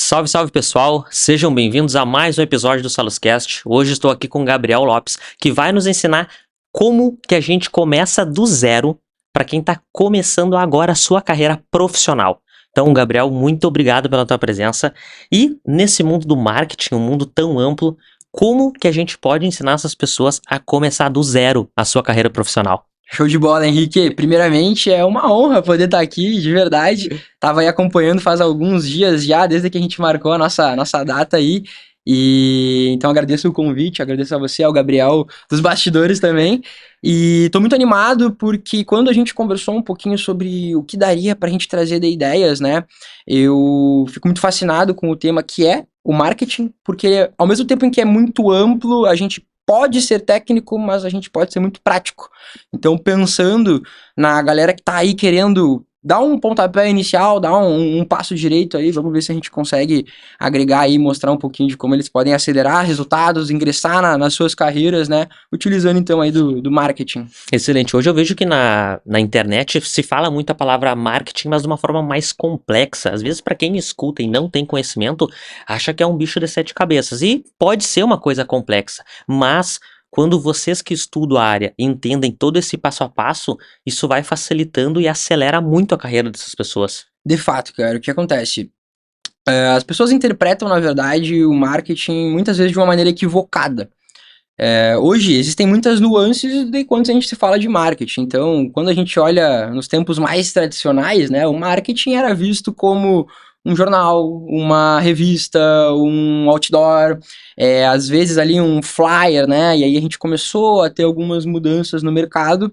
Salve, salve pessoal, sejam bem-vindos a mais um episódio do SalosCast. Hoje estou aqui com o Gabriel Lopes, que vai nos ensinar como que a gente começa do zero para quem está começando agora a sua carreira profissional. Então, Gabriel, muito obrigado pela tua presença. E nesse mundo do marketing, um mundo tão amplo, como que a gente pode ensinar essas pessoas a começar do zero a sua carreira profissional? Show de bola, Henrique. Primeiramente, é uma honra poder estar aqui, de verdade. Tava aí acompanhando faz alguns dias já, desde que a gente marcou a nossa data aí. E então agradeço o convite, agradeço a você, ao Gabriel dos bastidores também. E tô muito animado porque quando a gente conversou um pouquinho sobre o que daria pra gente trazer de ideias, né? Eu fico muito fascinado com o tema que é o marketing, porque ao mesmo tempo em que é muito amplo, a gente pode ser técnico, mas a gente pode ser muito prático. Então, pensando na galera que tá aí querendo dar um pontapé inicial, dar um passo direito aí, vamos ver se a gente consegue agregar aí, mostrar um pouquinho de como eles podem acelerar resultados, ingressar nas suas carreiras, né? Utilizando então aí do marketing. Excelente. Hoje eu vejo que na internet se fala muito a palavra marketing, mas de uma forma mais complexa. Às vezes, para quem escuta e não tem conhecimento, acha que é um bicho de sete cabeças. E pode ser uma coisa complexa, mas quando vocês que estudam a área entendem todo esse passo a passo, isso vai facilitando e acelera muito a carreira dessas pessoas. De fato, cara, o que acontece? As pessoas interpretam, na verdade, o marketing muitas vezes de uma maneira equivocada. Hoje existem muitas nuances de quando a gente se fala de marketing. Então, quando a gente olha nos tempos mais tradicionais, né, o marketing era visto como um jornal, uma revista, um outdoor, às vezes ali um flyer, né? E aí a gente começou a ter algumas mudanças no mercado.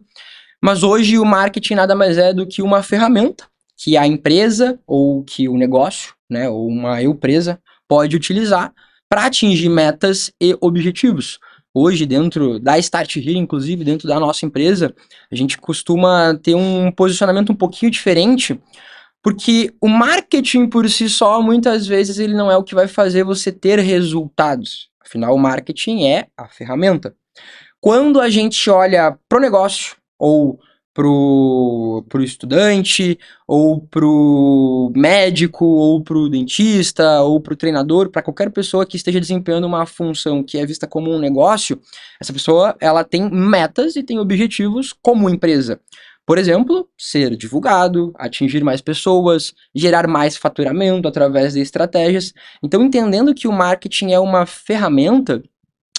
Mas hoje o marketing nada mais é do que uma ferramenta que a empresa ou que o negócio, né, ou uma empresa pode utilizar para atingir metas e objetivos. Hoje, dentro da Start Here, inclusive, dentro da nossa empresa, a gente costuma ter um posicionamento um pouquinho diferente, porque o marketing por si só, muitas vezes, ele não é o que vai fazer você ter resultados. Afinal, o marketing é a ferramenta. Quando a gente olha para o negócio, ou pro estudante, ou pro médico, ou pro dentista, ou pro treinador, para qualquer pessoa que esteja desempenhando uma função que é vista como um negócio, essa pessoa ela tem metas e tem objetivos como empresa. Por exemplo, ser divulgado, atingir mais pessoas, gerar mais faturamento através de estratégias. Então, entendendo que o marketing é uma ferramenta,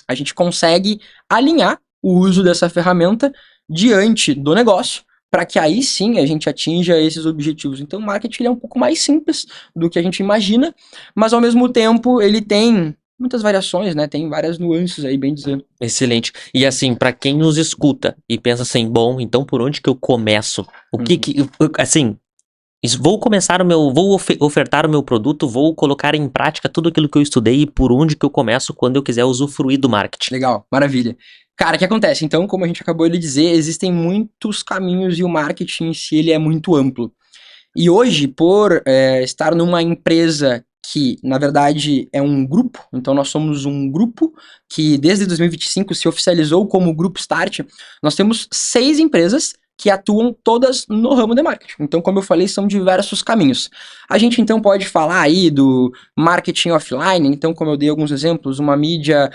a gente consegue alinhar o uso dessa ferramenta diante do negócio, para que aí sim a gente atinja esses objetivos. Então o marketing é um pouco mais simples do que a gente imagina, mas ao mesmo tempo ele tem muitas variações, né? Tem várias nuances aí, bem dizer. Excelente. E assim, para quem nos escuta e pensa assim, bom, então por onde que eu começo? O que assim, vou começar vou ofertar o meu produto, vou colocar em prática tudo aquilo que eu estudei e por onde que eu começo quando eu quiser usufruir do marketing. Legal, maravilha. Cara, o que acontece? Então, como a gente acabou de dizer, existem muitos caminhos e o marketing em si ele é muito amplo. E hoje, por estar numa empresa que, na verdade, é um grupo, então nós somos um grupo que desde 2025 se oficializou como Grupo Start, nós temos 6 empresas que atuam todas no ramo de marketing. Então, como eu falei, são diversos caminhos. A gente, então, pode falar aí do marketing offline, então, como eu dei alguns exemplos, uma mídia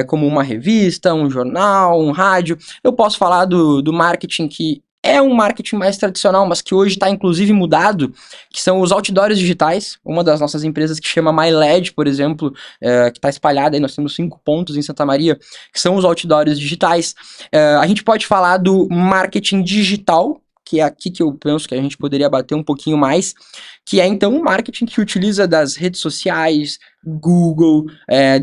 como uma revista, um jornal, um rádio. Eu posso falar do marketing que é um marketing mais tradicional, mas que hoje está inclusive mudado, que são os outdoors digitais. Uma das nossas empresas que chama MyLed, por exemplo, que está espalhada aí, nós temos 5 pontos em Santa Maria, que são os outdoors digitais. A gente pode falar do marketing digital, que é aqui que eu penso que a gente poderia bater um pouquinho mais, que é então um marketing que utiliza das redes sociais, Google,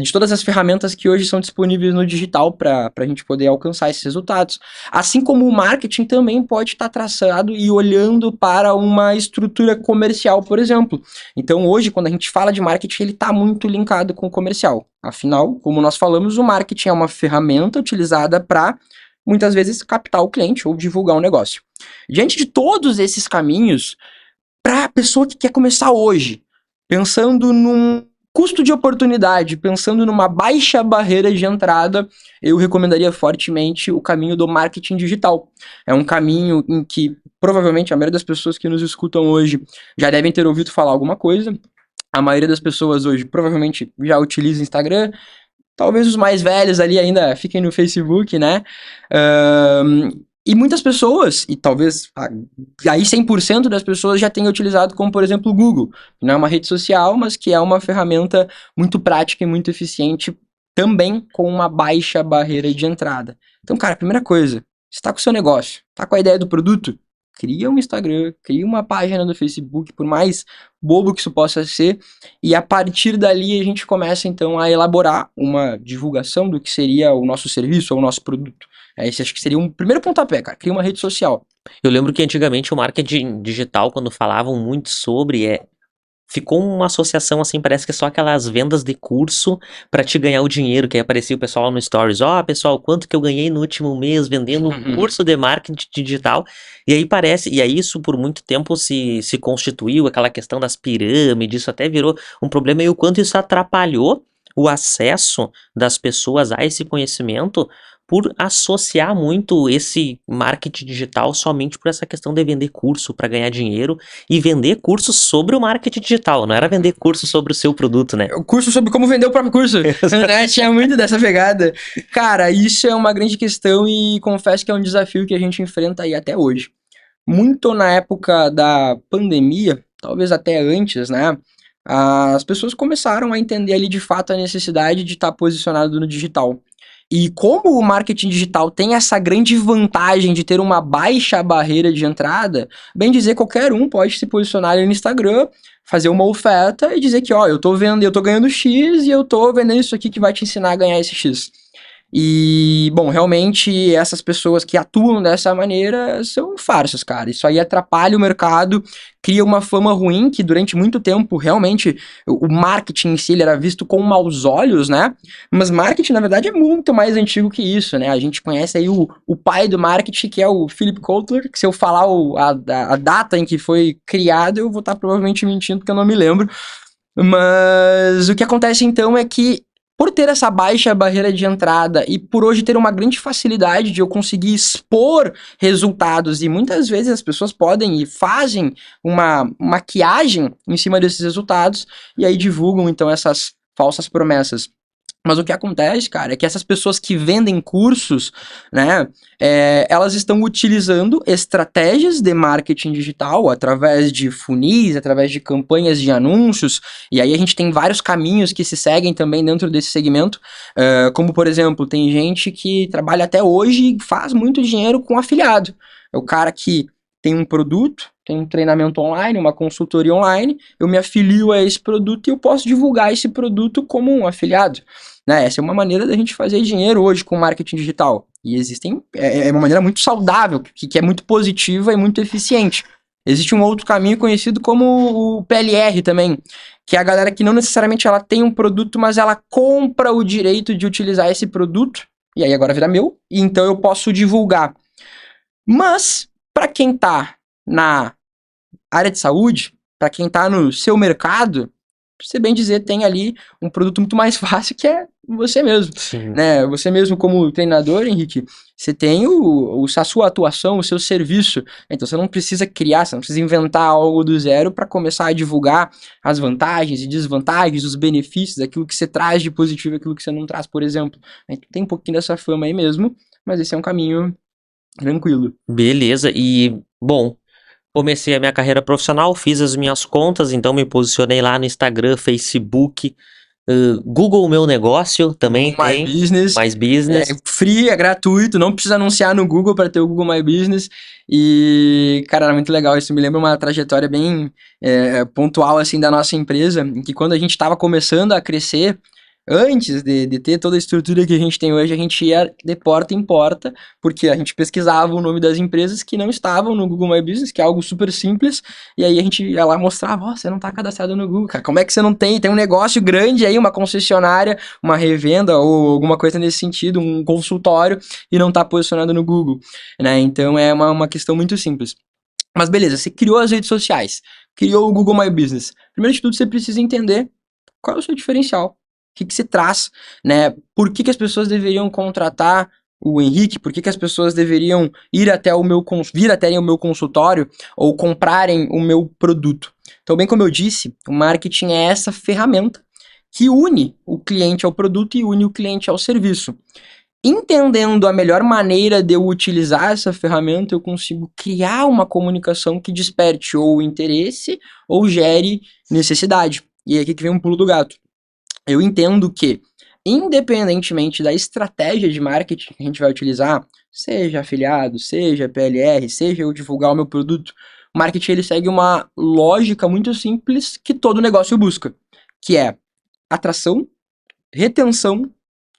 de todas as ferramentas que hoje são disponíveis no digital para a gente poder alcançar esses resultados. Assim como o marketing também pode estar traçado e olhando para uma estrutura comercial, por exemplo. Então hoje, quando a gente fala de marketing, ele está muito linkado com o comercial. Afinal, como nós falamos, o marketing é uma ferramenta utilizada para muitas vezes captar o cliente ou divulgar um negócio. Diante de todos esses caminhos, para a pessoa que quer começar hoje, pensando num custo de oportunidade, pensando numa baixa barreira de entrada, eu recomendaria fortemente o caminho do marketing digital. É um caminho em que provavelmente a maioria das pessoas que nos escutam hoje já devem ter ouvido falar alguma coisa. A maioria das pessoas hoje provavelmente já utiliza Instagram. Talvez os mais velhos ali ainda fiquem no Facebook, né? E muitas pessoas, e talvez aí 100% das pessoas já tenham utilizado como, por exemplo, o Google. Que não é uma rede social, mas que é uma ferramenta muito prática e muito eficiente, também com uma baixa barreira de entrada. Então, cara, primeira coisa, você está com o seu negócio, está com a ideia do produto, cria um Instagram, cria uma página no Facebook, por mais bobo que isso possa ser, e a partir dali a gente começa então a elaborar uma divulgação do que seria o nosso serviço ou o nosso produto. Esse acho que seria um primeiro pontapé, cara, cria uma rede social. Eu lembro que antigamente o marketing digital, quando falavam muito sobre, ficou uma associação assim, parece que é só aquelas vendas de curso pra te ganhar o dinheiro, que aí aparecia o pessoal no Stories, pessoal, quanto que eu ganhei no último mês vendendo um curso de marketing digital, e aí parece, e aí isso por muito tempo se constituiu, aquela questão das pirâmides, isso até virou um problema, e o quanto isso atrapalhou o acesso das pessoas a esse conhecimento, por associar muito esse marketing digital somente por essa questão de vender curso para ganhar dinheiro e vender cursos sobre o marketing digital, não era vender curso sobre o seu produto, né? O curso sobre como vender o próprio curso, né? Tinha muito dessa pegada. Cara, isso é uma grande questão e confesso que é um desafio que a gente enfrenta aí até hoje. Muito na época da pandemia, talvez até antes, né? As pessoas começaram a entender ali de fato a necessidade de estar posicionado no digital. E como o marketing digital tem essa grande vantagem de ter uma baixa barreira de entrada, bem dizer, qualquer um pode se posicionar ali no Instagram, fazer uma oferta e dizer que, ó, eu tô ganhando X e eu tô vendendo isso aqui que vai te ensinar a ganhar esse X. E, bom, realmente essas pessoas que atuam dessa maneira são farsas, cara. Isso aí atrapalha o mercado, cria uma fama ruim que durante muito tempo, realmente, o marketing em si ele era visto com maus olhos, né? Mas marketing, na verdade, é muito mais antigo que isso, né? A gente conhece aí o pai do marketing, que é o Philip Kotler, que se eu falar a data em que foi criado, eu vou estar provavelmente mentindo, porque eu não me lembro. Mas o que acontece então é que por ter essa baixa barreira de entrada e por hoje ter uma grande facilidade de eu conseguir expor resultados, e muitas vezes as pessoas podem e fazem uma maquiagem em cima desses resultados e aí divulgam então essas falsas promessas. Mas o que acontece, cara, é que essas pessoas que vendem cursos, né, elas estão utilizando estratégias de marketing digital através de funis, através de campanhas de anúncios, e aí a gente tem vários caminhos que se seguem também dentro desse segmento, como, por exemplo, tem gente que trabalha até hoje e faz muito dinheiro com afiliado. É o cara que tem um produto, tem um treinamento online, uma consultoria online, eu me afilio a esse produto e eu posso divulgar esse produto como um afiliado. Né? Essa é uma maneira da gente fazer dinheiro hoje com marketing digital. E existem, é uma maneira muito saudável, que é muito positiva e muito eficiente. Existe um outro caminho conhecido como o PLR também, que é a galera que não necessariamente ela tem um produto, mas ela compra o direito de utilizar esse produto, e aí agora vira meu, e então eu posso divulgar. Mas, para quem tá na área de saúde, para quem tá no seu mercado, pra você bem dizer, tem ali um produto muito mais fácil que é você mesmo, né? Você mesmo como treinador, Henrique, você tem a sua atuação, o seu serviço, então você não precisa criar, você não precisa inventar algo do zero para começar a divulgar as vantagens e desvantagens, os benefícios, aquilo que você traz de positivo, aquilo que você não traz, por exemplo. Tem um pouquinho dessa fama aí mesmo, mas esse é um caminho tranquilo. Beleza, e bom, comecei a minha carreira profissional, fiz as minhas contas, então me posicionei lá no Instagram, Facebook, Google Meu Negócio também tem. Business. Mais Business. É free, é gratuito, não precisa anunciar no Google para ter o Google My Business. E, cara, era muito legal. Isso me lembra uma trajetória bem pontual, assim, da nossa empresa, em que quando a gente estava começando a crescer, antes de ter toda a estrutura que a gente tem hoje, a gente ia de porta em porta, porque a gente pesquisava o nome das empresas que não estavam no Google My Business, que é algo super simples, e aí a gente ia lá e mostrava, você não tá cadastrado no Google, cara, como é que você não tem um negócio grande aí, uma concessionária, uma revenda ou alguma coisa nesse sentido, um consultório, e não tá posicionado no Google, né, então é uma questão muito simples. Mas beleza, você criou as redes sociais, criou o Google My Business, primeiro de tudo você precisa entender qual é o seu diferencial. O que se traz, né? Por que as pessoas deveriam contratar o Henrique? Por que as pessoas deveriam vir até o meu consultório ou comprarem o meu produto? Então, bem como eu disse, o marketing é essa ferramenta que une o cliente ao produto e une o cliente ao serviço. Entendendo a melhor maneira de eu utilizar essa ferramenta, eu consigo criar uma comunicação que desperte ou interesse ou gere necessidade. E é aqui que vem um pulo do gato. Eu entendo que, independentemente da estratégia de marketing que a gente vai utilizar, seja afiliado, seja PLR, seja eu divulgar o meu produto, o marketing ele segue uma lógica muito simples que todo negócio busca, que é atração, retenção,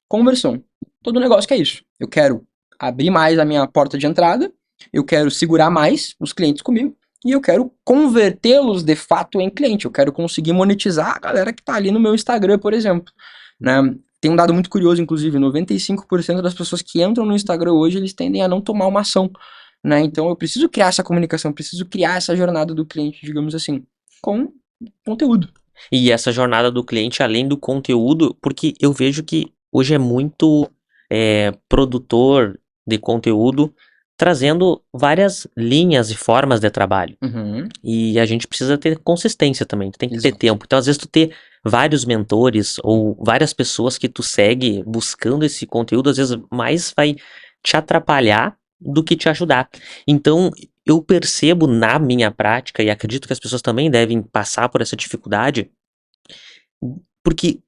conversão. Todo negócio que é isso. Eu quero abrir mais a minha porta de entrada, eu quero segurar mais os clientes comigo e eu quero convertê-los de fato em cliente. Eu quero conseguir monetizar a galera que está ali no meu Instagram, por exemplo. Né? Tem um dado muito curioso, inclusive, 95% das pessoas que entram no Instagram hoje, eles tendem a não tomar uma ação. Né? Então eu preciso criar essa comunicação, preciso criar essa jornada do cliente, digamos assim, com conteúdo. E essa jornada do cliente, além do conteúdo, porque eu vejo que hoje é muito produtor de conteúdo trazendo várias linhas e formas de trabalho. Uhum. E a gente precisa ter consistência também, tu tem que ter Exato. tempo. Então, às vezes, tu ter vários mentores ou várias pessoas que tu segue buscando esse conteúdo, às vezes mais vai te atrapalhar do que te ajudar. Então, eu percebo na minha prática, e acredito que as pessoas também devem passar por essa dificuldade, porque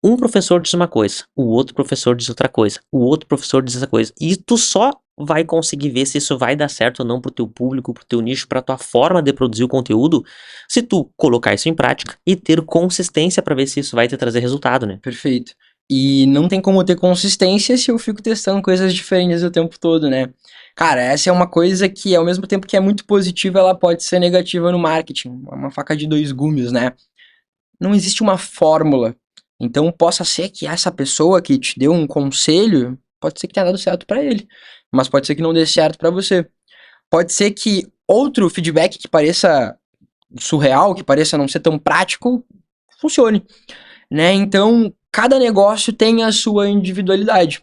um professor diz uma coisa, o outro professor diz outra coisa, o outro professor diz essa coisa, e tu só vai conseguir ver se isso vai dar certo ou não pro teu público, pro teu nicho, pra tua forma de produzir o conteúdo, se tu colocar isso em prática e ter consistência pra ver se isso vai te trazer resultado, né? Perfeito. E não tem como ter consistência se eu fico testando coisas diferentes o tempo todo, né? Cara, essa é uma coisa que, ao mesmo tempo que é muito positiva, ela pode ser negativa no marketing. É uma faca de dois gumes, né? Não existe uma fórmula. Então, possa ser que essa pessoa que te deu um conselho, pode ser que tenha dado certo pra ele, mas pode ser que não dê certo pra você. Pode ser que outro feedback que pareça surreal, que pareça não ser tão prático, funcione, né? Então, cada negócio tem a sua individualidade.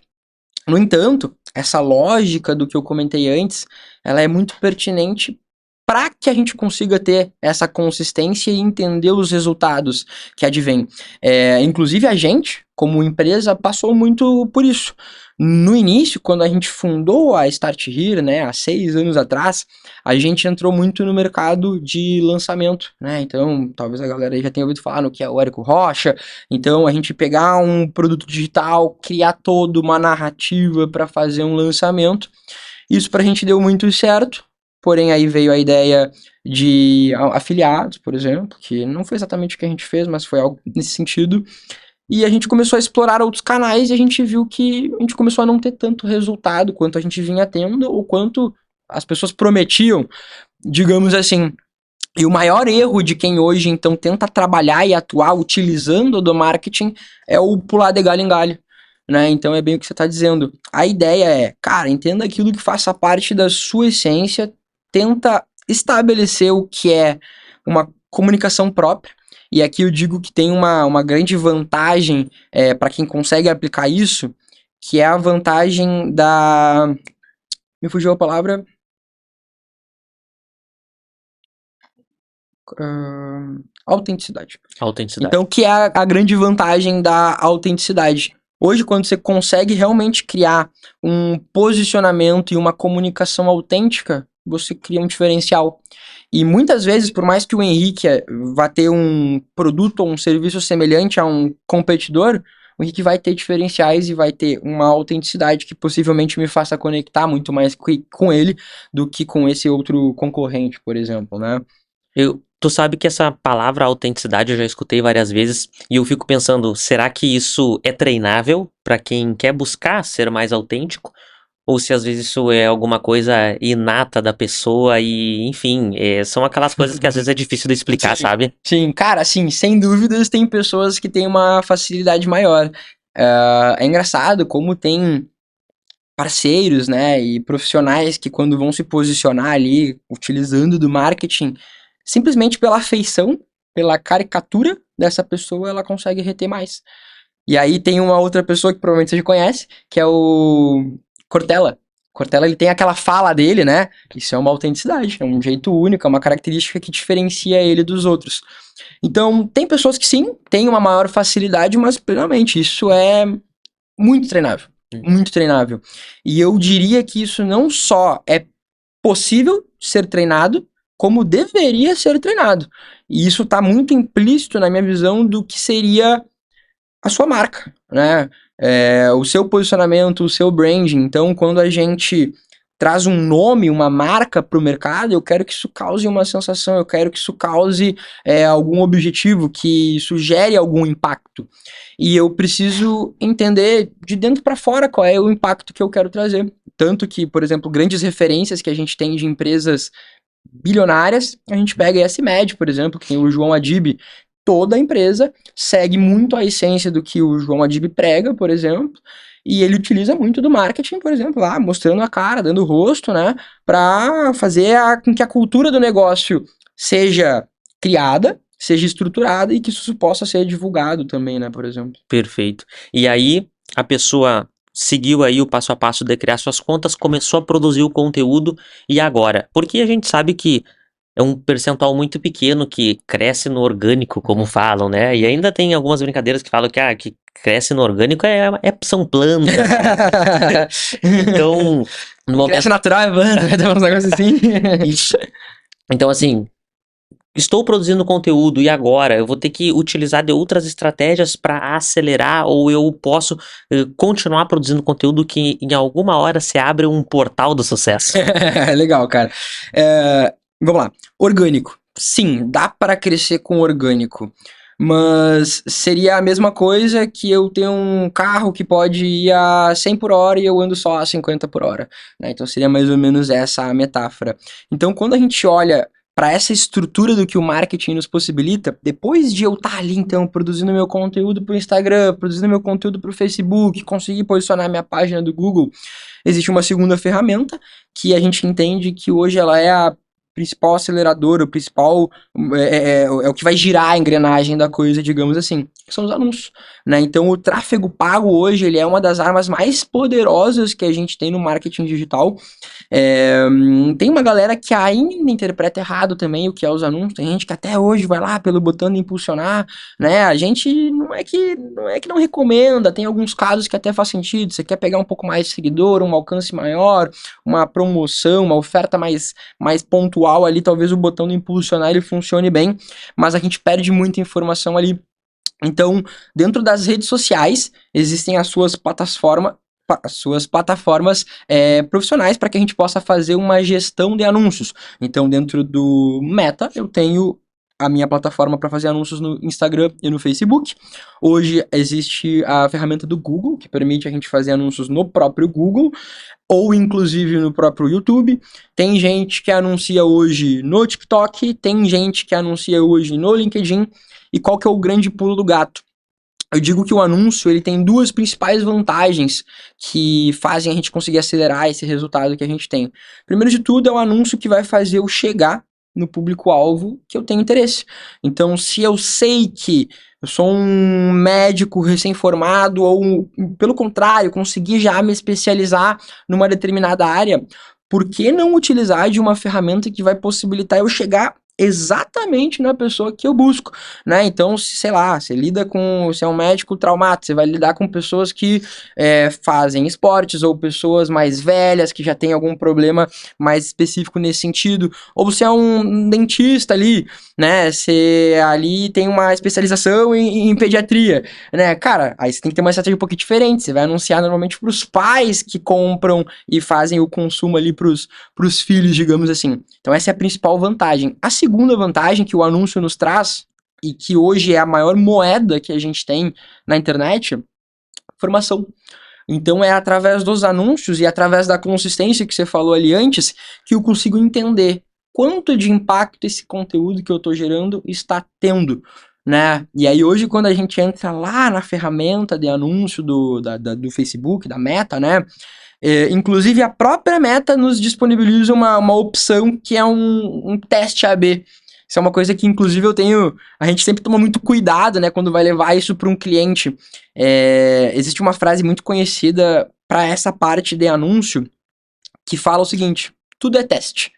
No entanto, essa lógica do que eu comentei antes, ela é muito pertinente para que a gente consiga ter essa consistência e entender os resultados que advêm. Inclusive a gente, como empresa, passou muito por isso. No início, quando a gente fundou a Start Here, né, há 6 anos atrás, a gente entrou muito no mercado de lançamento, né? Então, talvez a galera já tenha ouvido falar no que é o Érico Rocha. Então, a gente pegar um produto digital, criar toda uma narrativa para fazer um lançamento. Isso pra gente deu muito certo. Porém, aí veio a ideia de afiliados, por exemplo, que não foi exatamente o que a gente fez, mas foi algo nesse sentido. E a gente começou a explorar outros canais e a gente viu que a gente começou a não ter tanto resultado quanto a gente vinha tendo ou quanto as pessoas prometiam, digamos assim. E o maior erro de quem hoje, então, tenta trabalhar e atuar utilizando do marketing é o pular de galho em galho. Né? Então é bem o que você está dizendo. A ideia é, cara, entenda aquilo que faça parte da sua essência, tenta estabelecer o que é uma comunicação própria. E aqui eu digo que tem uma grande vantagem para quem consegue aplicar isso, que é a vantagem da... Me fugiu a palavra... autenticidade. Autenticidade. Então, que é a grande vantagem da autenticidade. Hoje, quando você consegue realmente criar um posicionamento e uma comunicação autêntica, você cria um diferencial. E muitas vezes, por mais que o Henrique vá ter um produto ou um serviço semelhante a um competidor, o Henrique vai ter diferenciais e vai ter uma autenticidade que possivelmente me faça conectar muito mais com ele do que com esse outro concorrente, por exemplo, né? Tu sabe que essa palavra autenticidade eu já escutei várias vezes e eu fico pensando, será que isso é treinável para quem quer buscar ser mais autêntico? Ou se às vezes isso é alguma coisa inata da pessoa e, enfim, são aquelas coisas que às vezes é difícil de explicar, Sim. sabe? Sim, cara, assim, sem dúvidas tem pessoas que têm uma facilidade maior. É engraçado como tem parceiros, né, e profissionais que quando vão se posicionar ali, utilizando do marketing, simplesmente pela afeição, pela caricatura dessa pessoa, ela consegue reter mais. E aí tem uma outra pessoa que provavelmente você já conhece, que é o Cortella, Cortella, ele tem aquela fala dele, né? Isso é uma autenticidade, é um jeito único, é uma característica que diferencia ele dos outros. Então, tem pessoas que sim, têm uma maior facilidade, mas plenamente, isso é muito treinável. Muito treinável. E eu diria que isso não só é possível ser treinado, como deveria ser treinado. E isso está muito implícito na minha visão do que seria a sua marca, né? O seu posicionamento, o seu branding. Então, quando a gente traz um nome, uma marca para o mercado, eu quero que isso cause uma sensação, eu quero que isso cause algum objetivo, que isso gere algum impacto. E eu preciso entender de dentro para fora qual é o impacto que eu quero trazer. Tanto que, por exemplo, grandes referências que a gente tem de empresas bilionárias, a gente pega a ESMed, por exemplo, que tem o João Adib. Toda a empresa segue muito a essência do que o João Adib prega, por exemplo, e ele utiliza muito do marketing, por exemplo, lá mostrando a cara, dando o rosto, né, para fazer com que a cultura do negócio seja criada, seja estruturada e que isso possa ser divulgado também, né, por exemplo. Perfeito. E aí, a pessoa seguiu aí o passo a passo de criar suas contas, começou a produzir o conteúdo, e agora? Porque a gente sabe que é um percentual muito pequeno que cresce no orgânico, como falam, né? E ainda tem algumas brincadeiras que falam que cresce no orgânico são plantas. Então, no momento... Cresce natural, é planta, vai dar uns negócios assim. Isso. Então, assim, estou produzindo conteúdo e agora eu vou ter que utilizar de outras estratégias para acelerar, ou eu posso continuar produzindo conteúdo que em alguma hora se abre um portal do sucesso? Legal, cara. Vamos lá. Orgânico. Sim, dá para crescer com orgânico. Mas seria a mesma coisa que eu ter um carro que pode ir a 100 por hora e eu ando só a 50 por hora, né? Então seria mais ou menos essa a metáfora. Então quando a gente olha para essa estrutura do que o marketing nos possibilita, depois de eu estar ali então produzindo meu conteúdo para o Instagram, produzindo meu conteúdo para o Facebook, conseguir posicionar minha página do Google, existe uma segunda ferramenta que a gente entende que hoje ela é a principal acelerador, o principal é o que vai girar a engrenagem da coisa, digamos assim, que são os anúncios, né? Então o tráfego pago hoje, ele é uma das armas mais poderosas que a gente tem no marketing digital. Tem uma galera que ainda interpreta errado também o que é os anúncios, tem gente que até hoje vai lá pelo botão de impulsionar, né? A gente não é que não recomenda, tem alguns casos que até faz sentido, você quer pegar um pouco mais de seguidor, um alcance maior, uma promoção, uma oferta mais pontual ali, talvez o botão de impulsionar ele funcione bem, mas a gente perde muita informação ali. Então, dentro das redes sociais, existem as suas plataformas profissionais para que a gente possa fazer uma gestão de anúncios. Então, dentro do Meta, eu tenho a minha plataforma para fazer anúncios no Instagram e no Facebook. Hoje existe a ferramenta do Google, que permite a gente fazer anúncios no próprio Google, ou inclusive no próprio YouTube. Tem gente que anuncia hoje no TikTok, tem gente que anuncia hoje no LinkedIn. E qual que é o grande pulo do gato? Eu digo que o anúncio ele tem duas principais vantagens que fazem a gente conseguir acelerar esse resultado que a gente tem. Primeiro de tudo, é o anúncio que vai fazer eu chegar no público-alvo que eu tenho interesse. Então, se eu sei que eu sou um médico recém-formado ou, pelo contrário, conseguir já me especializar numa determinada área, por que não utilizar de uma ferramenta que vai possibilitar eu chegar exatamente na pessoa que eu busco, né? Então, sei lá, você é um médico traumático, você vai lidar com pessoas que fazem esportes, ou pessoas mais velhas que já têm algum problema mais específico nesse sentido, ou você é um dentista ali, né? Você ali tem uma especialização em pediatria, né? Cara, aí você tem que ter uma estratégia um pouquinho diferente, você vai anunciar normalmente para os pais que compram e fazem o consumo ali para os filhos, digamos assim. Então essa é a principal vantagem. A segunda vantagem que o anúncio nos traz, e que hoje é a maior moeda que a gente tem na internet, formação. Então é através dos anúncios e através da consistência que você falou ali antes, que eu consigo entender quanto de impacto esse conteúdo que eu estou gerando está tendo, né? E aí hoje, quando a gente entra lá na ferramenta de anúncio do Facebook, da Meta, né? Inclusive a própria Meta nos disponibiliza uma opção que é um teste AB. Isso é uma coisa que, inclusive, a gente sempre toma muito cuidado, né, quando vai levar isso para um cliente. Existe uma frase muito conhecida para essa parte de anúncio, que fala o seguinte: tudo é teste.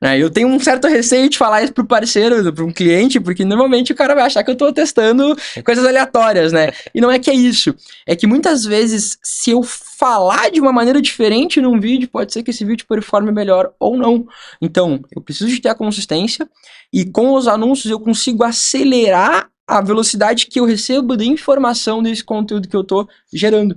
Né? Eu tenho um certo receio de falar isso pro parceiro, para um cliente, porque normalmente o cara vai achar que eu tô testando coisas aleatórias, né? E não é que é isso. É que muitas vezes, se eu falar de uma maneira diferente num vídeo, pode ser que esse vídeo performe melhor ou não. Então, eu preciso de ter a consistência e com os anúncios eu consigo acelerar a velocidade que eu recebo de informação desse conteúdo que eu tô gerando.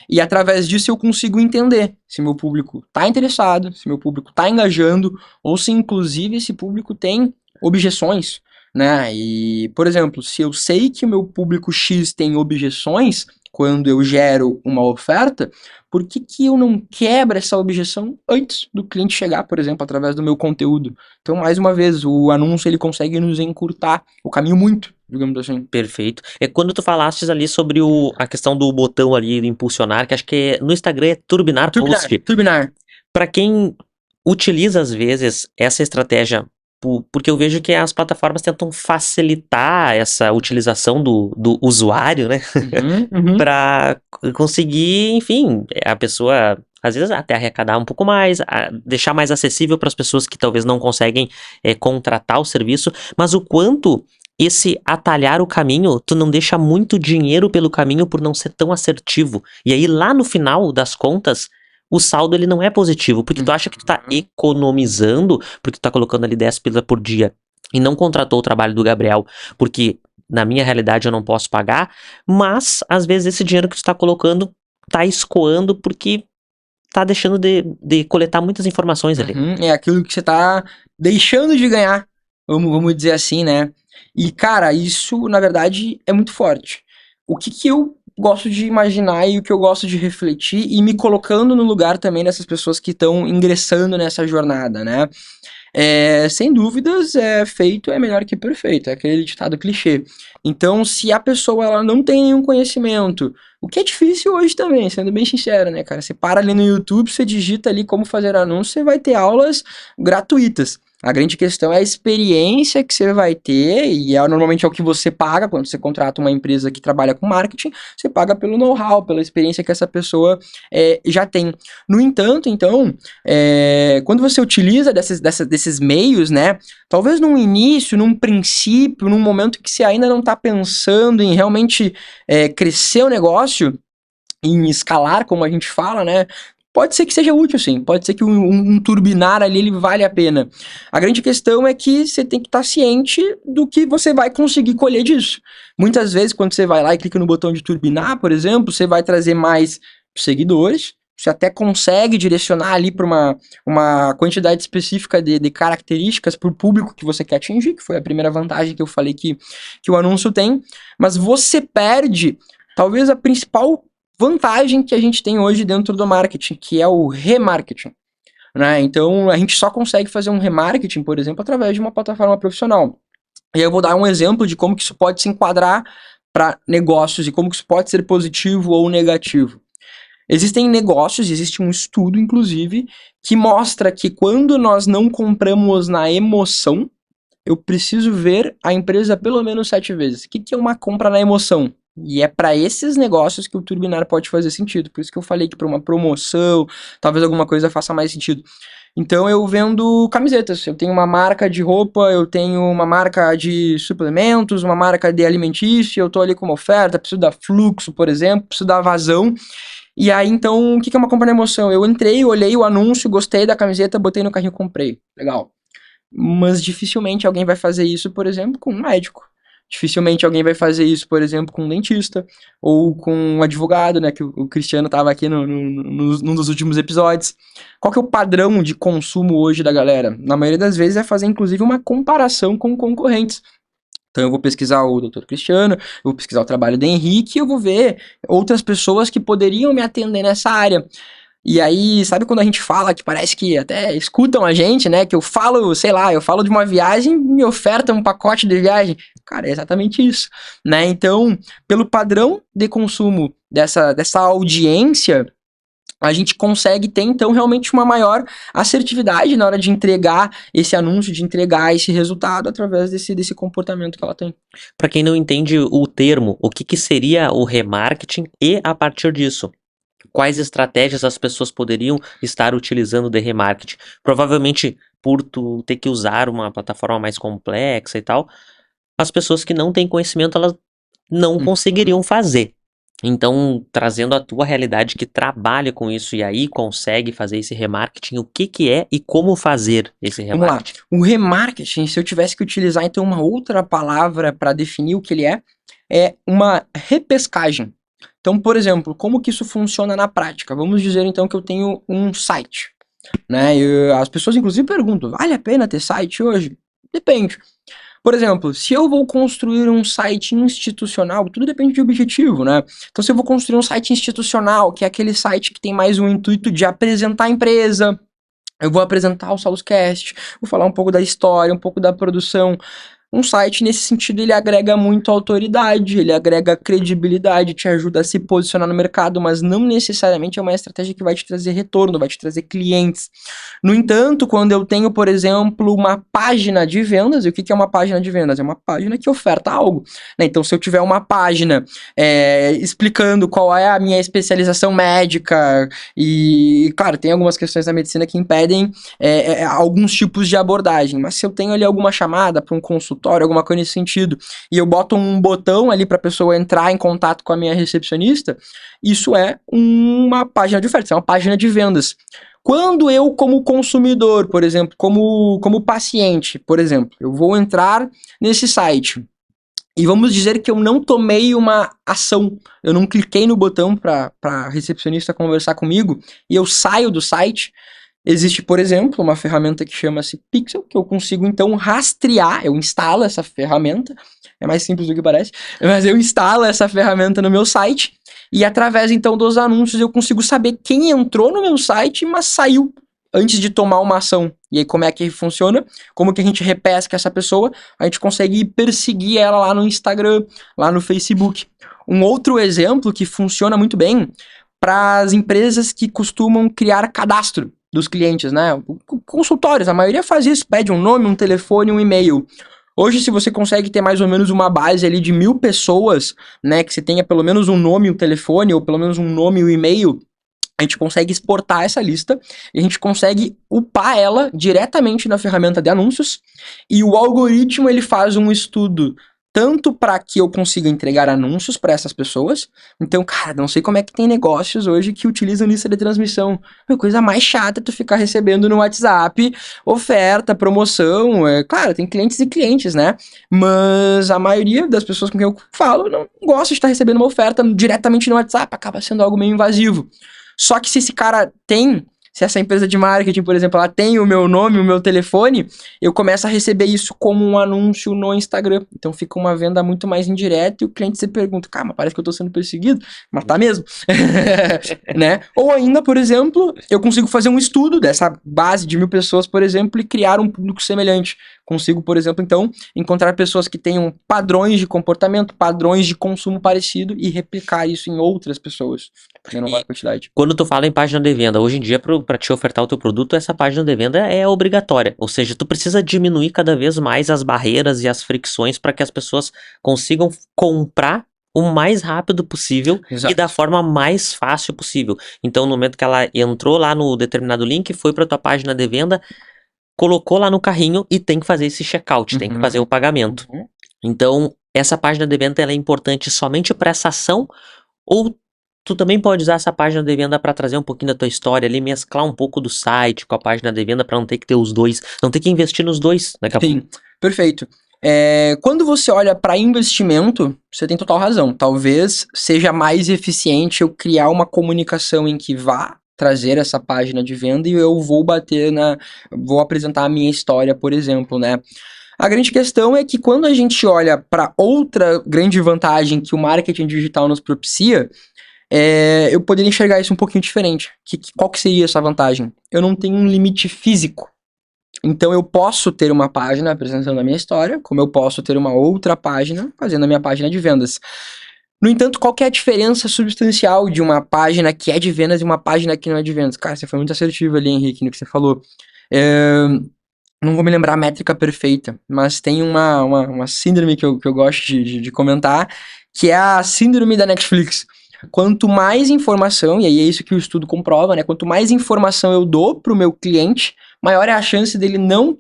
E através disso eu consigo entender se meu público tá interessado, se meu público tá engajando, ou se inclusive esse público tem objeções, né? E, por exemplo, se eu sei que o meu público X tem objeções quando eu gero uma oferta, por que que eu não quebro essa objeção antes do cliente chegar, por exemplo, através do meu conteúdo? Então, mais uma vez, o anúncio ele consegue nos encurtar o caminho muito, digamos assim. Perfeito. É quando tu falastes ali sobre a questão do botão ali, do impulsionar, que acho que no Instagram é turbinar post. Turbinar. Para quem utiliza às vezes essa estratégia, porque eu vejo que as plataformas tentam facilitar essa utilização do usuário, né? Para conseguir, enfim, a pessoa às vezes até arrecadar um pouco mais, deixar mais acessível para as pessoas que talvez não conseguem contratar o serviço, mas o quanto esse atalhar o caminho, tu não deixa muito dinheiro pelo caminho por não ser tão assertivo. E aí lá no final das contas, o saldo ele não é positivo, porque tu acha que tu tá economizando, porque tu tá colocando ali 10 pila por dia e não contratou o trabalho do Gabriel, porque na minha realidade eu não posso pagar, mas às vezes esse dinheiro que tu tá colocando tá escoando porque tá deixando de coletar muitas informações ali. É aquilo que você tá deixando de ganhar, vamos dizer assim, né? E, cara, isso, na verdade, é muito forte. O que eu gosto de imaginar e o que eu gosto de refletir e me colocando no lugar também dessas pessoas que estão ingressando nessa jornada, né? Sem dúvidas, feito é melhor que perfeito, é aquele ditado clichê. Então, se a pessoa ela não tem nenhum conhecimento, o que é difícil hoje também, sendo bem sincero, né, cara? Você para ali no YouTube, você digita ali como fazer anúncio, você vai ter aulas gratuitas. A grande questão é a experiência que você vai ter, e normalmente é o que você paga quando você contrata uma empresa que trabalha com marketing, você paga pelo know-how, pela experiência que essa pessoa já tem. No entanto, então, quando você utiliza desses meios, né, talvez num início, num princípio, num momento que você ainda não está pensando em realmente crescer o negócio, em escalar, como a gente fala, né? Pode ser que seja útil, sim. Pode ser que um turbinar ali ele vale a pena. A grande questão é que você tem que estar ciente do que você vai conseguir colher disso. Muitas vezes, quando você vai lá e clica no botão de turbinar, por exemplo, você vai trazer mais seguidores. Você até consegue direcionar ali para uma quantidade específica de características para o público que você quer atingir, que foi a primeira vantagem que eu falei que o anúncio tem. Mas você perde, talvez, a principal vantagem que a gente tem hoje dentro do marketing, que é o remarketing, né? Então, a gente só consegue fazer um remarketing, por exemplo, através de uma plataforma profissional. E aí eu vou dar um exemplo de como que isso pode se enquadrar para negócios e como que isso pode ser positivo ou negativo. Existem negócios, existe um estudo, inclusive, que mostra que quando nós não compramos na emoção, eu preciso ver a empresa pelo menos 7 vezes. O que é uma compra na emoção? E é para esses negócios que o turbinar pode fazer sentido. Por isso que eu falei que para uma promoção, talvez alguma coisa faça mais sentido. Então eu vendo camisetas. Eu tenho uma marca de roupa, eu tenho uma marca de suplementos, uma marca de alimentício, eu tô ali com uma oferta, preciso dar fluxo, por exemplo, preciso dar vazão. E aí, então, o que é uma compra na emoção? Eu entrei, olhei o anúncio, gostei da camiseta, botei no carrinho e comprei. Legal. Mas dificilmente alguém vai fazer isso, por exemplo, com um médico. Dificilmente alguém vai fazer isso, por exemplo, com um dentista ou com um advogado, né? Que o Cristiano estava aqui num dos últimos episódios. Qual que é o padrão de consumo hoje da galera? Na maioria das vezes é fazer, inclusive, uma comparação com concorrentes. Então eu vou pesquisar o Dr. Cristiano, eu vou pesquisar o trabalho do Henrique e eu vou ver outras pessoas que poderiam me atender nessa área. E aí, sabe quando a gente fala que parece que até escutam a gente, né? Que eu falo, sei lá, eu falo de uma viagem e me ofertam um pacote de viagem. Cara, é exatamente isso, né? Então, pelo padrão de consumo dessa audiência, a gente consegue ter, então, realmente uma maior assertividade na hora de entregar esse anúncio, de entregar esse resultado através desse comportamento que ela tem. Para quem não entende o termo, o que seria o remarketing e a partir disso? quais estratégias as pessoas poderiam estar utilizando de remarketing. Provavelmente, por tu ter que usar uma plataforma mais complexa e tal, as pessoas que não têm conhecimento, elas não conseguiriam fazer. Então, trazendo a tua realidade que trabalha com isso e aí consegue fazer esse remarketing, o que que é e como fazer esse Vamos lá. remarketing? O remarketing, se eu tivesse que utilizar então uma outra palavra para definir o que ele é uma repescagem. Então, por exemplo, como que isso funciona na prática? Vamos dizer então que eu tenho um site, né? E as pessoas inclusive perguntam, vale a pena ter site hoje? Depende. Por exemplo, se eu vou construir um site institucional, tudo depende de objetivo, né? Então, se eu vou construir um site institucional, que é aquele site que tem mais um intuito de apresentar a empresa, eu vou apresentar o SalosCast, vou falar um pouco da história, um pouco da produção. Um site, nesse sentido, ele agrega muito autoridade, ele agrega credibilidade, te ajuda a se posicionar no mercado, mas não necessariamente é uma estratégia que vai te trazer retorno, vai te trazer clientes. No entanto, quando eu tenho, por exemplo, uma página de vendas, e o que é uma página de vendas? É uma página que oferta algo, né? Então, se eu tiver uma página explicando qual é a minha especialização médica, e, claro, tem algumas questões da medicina que impedem alguns tipos de abordagem, mas se eu tenho ali alguma chamada para um consultório, alguma coisa nesse sentido, e eu boto um botão ali para a pessoa entrar em contato com a minha recepcionista, isso é uma página de oferta, é uma página de vendas. Quando eu, como consumidor, por exemplo, como paciente, por exemplo, eu vou entrar nesse site e vamos dizer que eu não tomei uma ação, eu não cliquei no botão para a recepcionista conversar comigo e eu saio do site. Existe, por exemplo, uma ferramenta que chama-se Pixel, que eu consigo então rastrear, eu instalo essa ferramenta, é mais simples do que parece, mas eu instalo essa ferramenta no meu site e através então dos anúncios eu consigo saber quem entrou no meu site, mas saiu antes de tomar uma ação. E aí como é que funciona? Como que a gente repesca essa pessoa? A gente consegue perseguir ela lá no Instagram, lá no Facebook. Um outro exemplo que funciona muito bem para as empresas que costumam criar cadastro dos clientes, né? Consultórios, a maioria faz isso, pede um nome, um telefone, um e-mail. Hoje, se você consegue ter mais ou menos uma base ali de 1.000 pessoas, né, que você tenha pelo menos um nome e um telefone, ou pelo menos um nome e um e-mail, a gente consegue exportar essa lista e a gente consegue upar ela diretamente na ferramenta de anúncios e o algoritmo ele faz um estudo tanto para que eu consiga entregar anúncios para essas pessoas. Então, cara, não sei como é que tem negócios hoje que utilizam lista de transmissão. A coisa mais chata é tu ficar recebendo no WhatsApp oferta, promoção. Claro, tem clientes e clientes, né? Mas a maioria das pessoas com quem eu falo não gosta de estar recebendo uma oferta diretamente no WhatsApp. Acaba sendo algo meio invasivo. Só que se esse cara tem, se essa empresa de marketing, por exemplo, ela tem o meu nome, o meu telefone, eu começo a receber isso como um anúncio no Instagram. Então fica uma venda muito mais indireta e o cliente se pergunta, cara, mas parece que eu tô sendo perseguido, mas tá mesmo. Né? Ou ainda, por exemplo, eu consigo fazer um estudo dessa base de 1.000 pessoas, por exemplo, e criar um público semelhante. Consigo, por exemplo, então, encontrar pessoas que tenham padrões de comportamento, padrões de consumo parecido e replicar isso em outras pessoas, em maior quantidade. Quando tu fala em página de venda, hoje em dia, para te ofertar o teu produto, essa página de venda é obrigatória. Ou seja, tu precisa diminuir cada vez mais as barreiras e as fricções para que as pessoas consigam comprar o mais rápido possível. Exato. E da forma mais fácil possível. Então, no momento que ela entrou lá no determinado link, foi para tua página de venda, colocou lá no carrinho e tem que fazer esse checkout, tem que fazer o pagamento. Então, essa página de venda ela é importante somente para essa ação ou tu também pode usar essa página de venda para trazer um pouquinho da tua história ali, mesclar um pouco do site com a página de venda para não ter que ter os dois, não ter que investir nos dois daqui a pouco. Sim, perfeito. Quando você olha para investimento, você tem total razão. Talvez seja mais eficiente eu criar uma comunicação em que vá trazer essa página de venda e eu vou vou apresentar a minha história, por exemplo, né? A grande questão é que quando a gente olha para outra grande vantagem que o marketing digital nos propicia, eu poderia enxergar isso um pouquinho diferente. Qual que seria essa vantagem? Eu não tenho um limite físico. Então eu posso ter uma página apresentando a minha história, como eu posso ter uma outra página fazendo a minha página de vendas. No entanto, qual que é a diferença substancial de uma página que é de vendas e uma página que não é de vendas? Cara, você foi muito assertivo ali, Henrique, no que você falou. Não vou me lembrar a métrica perfeita, mas tem uma síndrome que eu gosto de comentar, que é a síndrome da Netflix. Quanto mais informação, e aí é isso que o estudo comprova, né? Quanto mais informação eu dou pro meu cliente, maior é a chance dele não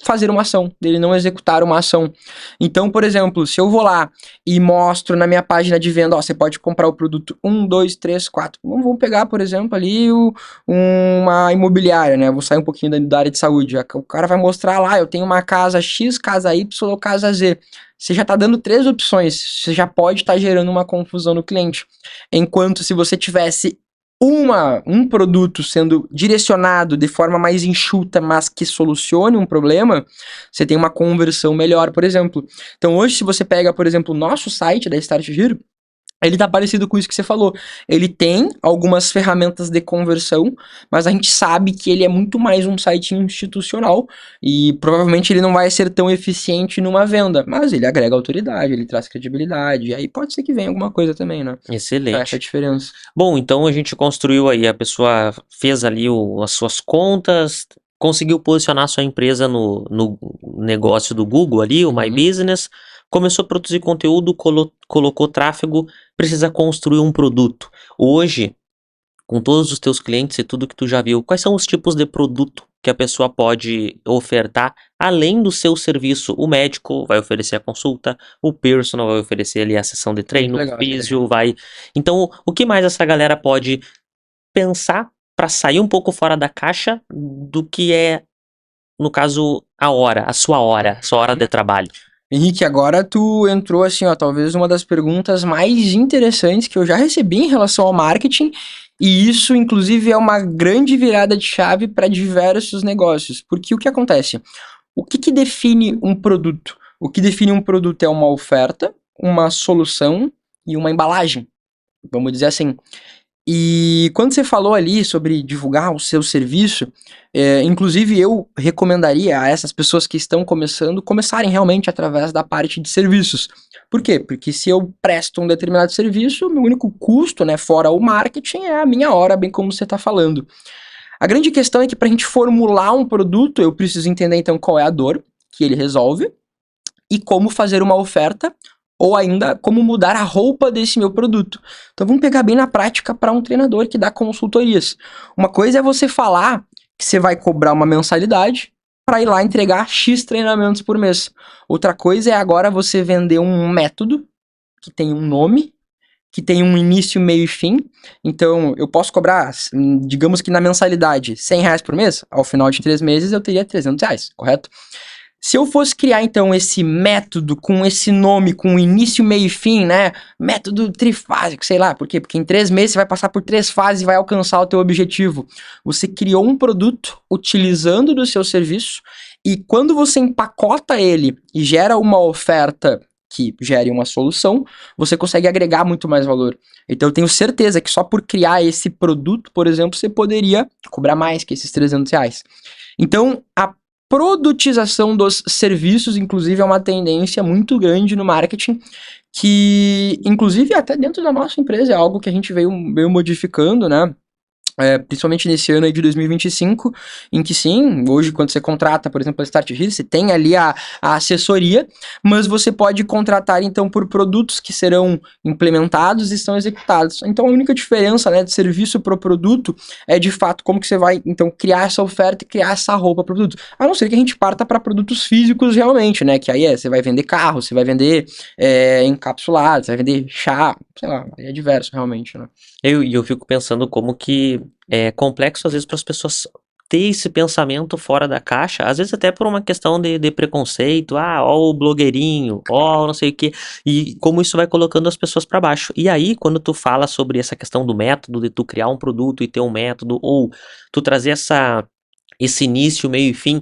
fazer uma ação, dele não executar uma ação. Então, por exemplo, se eu vou lá e mostro na minha página de venda, ó, você pode comprar o produto 1, 2, 3, 4. Vamos pegar, por exemplo, ali uma imobiliária, né? Eu vou sair um pouquinho da área de saúde. O cara vai mostrar lá, eu tenho uma casa X, casa Y ou casa Z. Você já está dando 3 opções, você já pode estar gerando uma confusão no cliente. Enquanto se você tivesse um produto sendo direcionado de forma mais enxuta, mas que solucione um problema, você tem uma conversão melhor, por exemplo. Então hoje, se você pega, por exemplo, o nosso site da Start Giro, ele tá parecido com isso que você falou. Ele tem algumas ferramentas de conversão, mas a gente sabe que ele é muito mais um site institucional e provavelmente ele não vai ser tão eficiente numa venda, mas ele agrega autoridade, ele traz credibilidade, e aí pode ser que venha alguma coisa também, né? Excelente. Essa é a diferença. Bom, então a gente construiu aí, a pessoa fez ali as suas contas, conseguiu posicionar sua empresa no negócio do Google ali, o My Business, começou a produzir conteúdo, colocou tráfego, precisa construir um produto. Hoje, com todos os teus clientes e tudo que tu já viu, quais são os tipos de produto que a pessoa pode ofertar, além do seu serviço? O médico vai oferecer a consulta, o personal vai oferecer ali a sessão de treino, o físio vai... Então, o que mais essa galera pode pensar para sair um pouco fora da caixa do que é, no caso, a sua hora de trabalho? Henrique, agora tu entrou assim, ó, talvez uma das perguntas mais interessantes que eu já recebi em relação ao marketing, e isso, inclusive, é uma grande virada de chave para diversos negócios. Porque o que acontece? O que define um produto? O que define um produto é uma oferta, uma solução e uma embalagem, vamos dizer assim. E quando você falou ali sobre divulgar o seu serviço, inclusive eu recomendaria a essas pessoas que estão começando, começarem realmente através da parte de serviços. Por quê? Porque se eu presto um determinado serviço, o meu único custo, né, fora o marketing, é a minha hora, bem como você está falando. A grande questão é que para a gente formular um produto, eu preciso entender então qual é a dor que ele resolve e como fazer uma oferta, ou ainda como mudar a roupa desse meu produto. Então vamos pegar bem na prática para um treinador que dá consultorias. Uma coisa é você falar que você vai cobrar uma mensalidade para ir lá entregar X treinamentos por mês. Outra coisa é agora você vender um método que tem um nome, que tem um início, meio e fim. Então eu posso cobrar, digamos que na mensalidade, R$100 por mês. Ao final de 3 meses eu teria R$300, correto? Se eu fosse criar, então, esse método com esse nome, com início, meio e fim, né? Método trifásico, sei lá. Por quê? Porque em 3 meses você vai passar por 3 fases e vai alcançar o teu objetivo. Você criou um produto utilizando do seu serviço e quando você empacota ele e gera uma oferta que gere uma solução, você consegue agregar muito mais valor. Então eu tenho certeza que só por criar esse produto, por exemplo, você poderia cobrar mais que esses R$300. Então, a produtização dos serviços, inclusive, é uma tendência muito grande no marketing, que, inclusive, até dentro da nossa empresa é algo que a gente veio modificando, né? Principalmente nesse ano aí de 2025, em que sim, hoje quando você contrata, por exemplo, a Start Giro, você tem ali a assessoria, mas você pode contratar então por produtos que serão implementados e são executados. Então a única diferença, né, de serviço para o produto é de fato como que você vai então criar essa oferta e criar essa roupa para o produto. A não ser que a gente parta para produtos físicos realmente, né, que aí você vai vender carro, você vai vender encapsulado, você vai vender chá, sei lá, é diverso realmente, né. Eu fico pensando como que é complexo às vezes para as pessoas ter esse pensamento fora da caixa, às vezes até por uma questão de preconceito, ó o blogueirinho, ó não sei o que, e como isso vai colocando as pessoas para baixo. E aí, quando tu fala sobre essa questão do método, de tu criar um produto e ter um método, ou tu trazer esse início, meio e fim,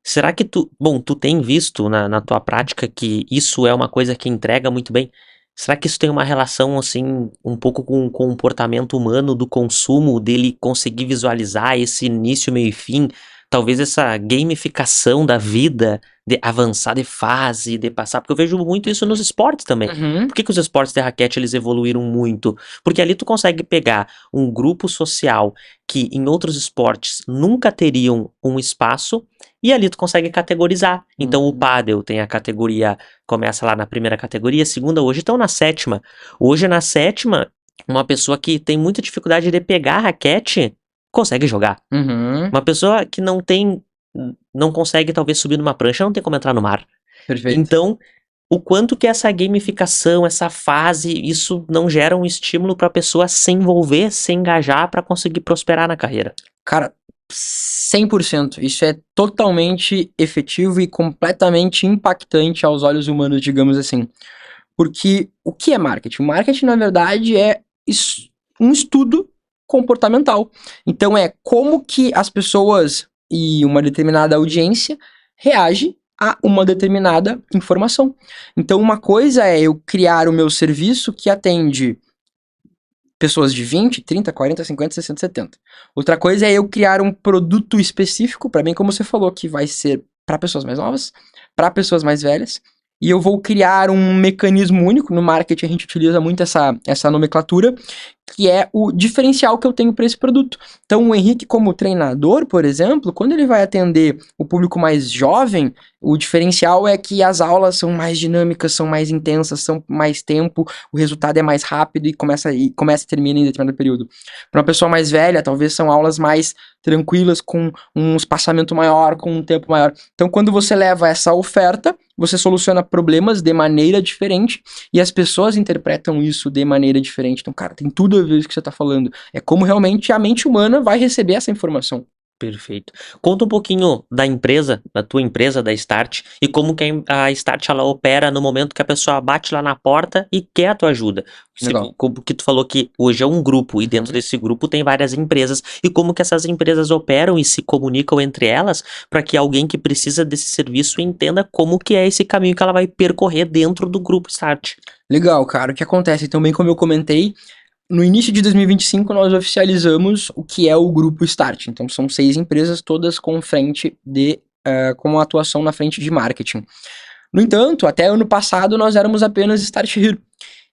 será que tu tem visto na tua prática que isso é uma coisa que entrega muito bem? Será que isso tem uma relação, assim, um pouco com o comportamento humano do consumo, dele conseguir visualizar esse início, meio e fim? Talvez essa gamificação da vida, de avançar de fase, de passar... Porque eu vejo muito isso nos esportes também. Uhum. Por que os esportes de raquete, eles evoluíram muito? Porque ali tu consegue pegar um grupo social que em outros esportes nunca teriam um espaço, e ali tu consegue categorizar. Então o pádel tem a categoria, começa lá na primeira categoria, segunda, hoje estão na 7ª. Hoje na 7ª, uma pessoa que tem muita dificuldade de pegar a raquete consegue jogar. Uhum, Uma pessoa que não consegue talvez subir numa prancha, não tem como entrar no mar. perfeito. Então, o quanto que essa gamificação, essa fase, isso não gera um estímulo para a pessoa se envolver, se engajar para conseguir prosperar na carreira. Cara, 100%. Isso é totalmente efetivo e completamente impactante aos olhos humanos, digamos assim. Porque o que é marketing? Marketing, na verdade, é um estudo comportamental. Então, é como que as pessoas e uma determinada audiência reage a uma determinada informação. Então, uma coisa é eu criar o meu serviço que atende pessoas de 20, 30, 40, 50, 60, 70. Outra coisa é eu criar um produto específico, para mim, como você falou, que vai ser para pessoas mais novas, para pessoas mais velhas, e eu vou criar um mecanismo único. No marketing a gente utiliza muito essa nomenclatura, que é o diferencial que eu tenho para esse produto. Então, o Henrique, como treinador, por exemplo, quando ele vai atender o público mais jovem, o diferencial é que as aulas são mais dinâmicas, são mais intensas, são mais tempo, o resultado é mais rápido e começa e termina em determinado período. Para uma pessoa mais velha, talvez são aulas mais tranquilas, com um espaçamento maior, com um tempo maior. Então, quando você leva essa oferta, você soluciona problemas de maneira diferente e as pessoas interpretam isso de maneira diferente. Então, cara, tem tudo a ver com isso que você está falando. É como realmente a mente humana vai receber essa informação. Perfeito. Conta um pouquinho da empresa, da tua empresa, da Start, e como que a Start ela opera no momento que a pessoa bate lá na porta e quer a tua ajuda. Legal. Como que tu falou que hoje é um grupo e dentro desse grupo tem várias empresas e como que essas empresas operam e se comunicam entre elas para que alguém que precisa desse serviço entenda como que é esse caminho que ela vai percorrer dentro do grupo Start. Legal, cara. O que acontece? Também, como eu comentei, no início de 2025 nós oficializamos o que é o Grupo Start. Então são 6 empresas, todas com frente com atuação na frente de marketing. No entanto, até ano passado nós éramos apenas Start Here.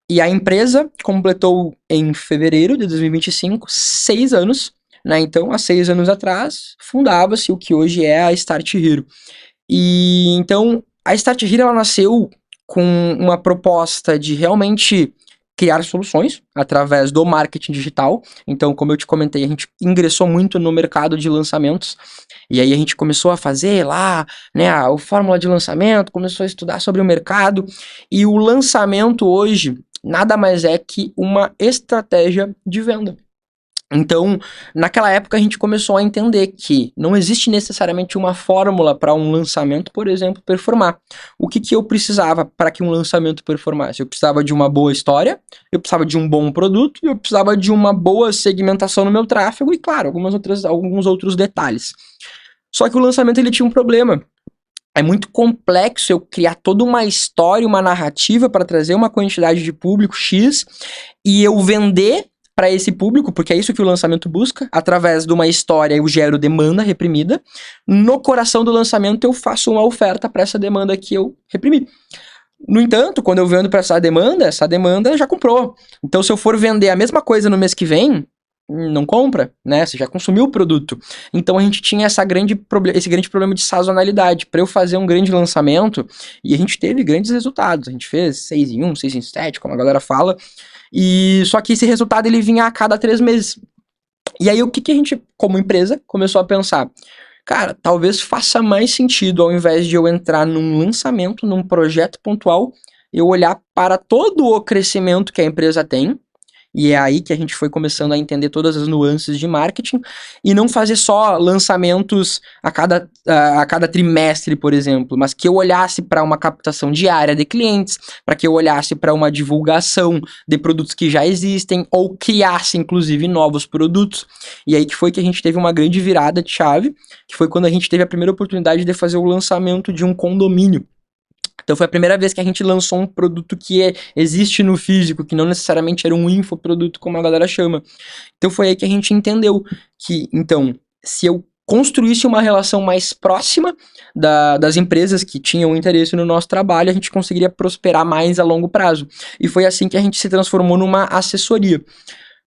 E a empresa completou em fevereiro de 2025 6 anos, né? Então, há 6 anos atrás, fundava-se o que hoje é a Start Here. E então, a Start Here ela nasceu com uma proposta de realmente criar soluções através do marketing digital. Então, como eu te comentei, a gente ingressou muito no mercado de lançamentos. E aí a gente começou a fazer lá, né, a fórmula de lançamento, começou a estudar sobre o mercado. E o lançamento hoje nada mais é que uma estratégia de venda. Então, naquela época a gente começou a entender que não existe necessariamente uma fórmula para um lançamento, por exemplo, performar. O que eu precisava para que um lançamento performasse? Eu precisava de uma boa história, eu precisava de um bom produto, e eu precisava de uma boa segmentação no meu tráfego e, claro, alguns outros detalhes. Só que o lançamento ele tinha um problema. É muito complexo eu criar toda uma história, uma narrativa para trazer uma quantidade de público X e eu vender para esse público, porque é isso que o lançamento busca. Através de uma história eu gero demanda reprimida. No coração do lançamento eu faço uma oferta para essa demanda que eu reprimi. No entanto, quando eu vendo para essa demanda já comprou. Então, se eu for vender a mesma coisa no mês que vem, não compra, né? Você já consumiu o produto. Então a gente tinha esse grande problema de sazonalidade. Para eu fazer um grande lançamento, e a gente teve grandes resultados. A gente fez 6 em 1, 6 em 7, como a galera fala. E só que esse resultado ele vinha a cada 3 meses. E aí o que a gente, como empresa, começou a pensar? Cara, talvez faça mais sentido, ao invés de eu entrar num lançamento, num projeto pontual, eu olhar para todo o crescimento que a empresa tem. E é aí que a gente foi começando a entender todas as nuances de marketing e não fazer só lançamentos a cada trimestre, por exemplo, mas que eu olhasse para uma captação diária de clientes, para que eu olhasse para uma divulgação de produtos que já existem ou criasse, inclusive, novos produtos. E aí que foi que a gente teve uma grande virada de chave, que foi quando a gente teve a primeira oportunidade de fazer o lançamento de um condomínio. Então foi a primeira vez que a gente lançou um produto que existe no físico, que não necessariamente era um infoproduto como a galera chama. Então foi aí que a gente entendeu que, então, se eu construísse uma relação mais próxima das empresas que tinham interesse no nosso trabalho, a gente conseguiria prosperar mais a longo prazo. E foi assim que a gente se transformou numa assessoria.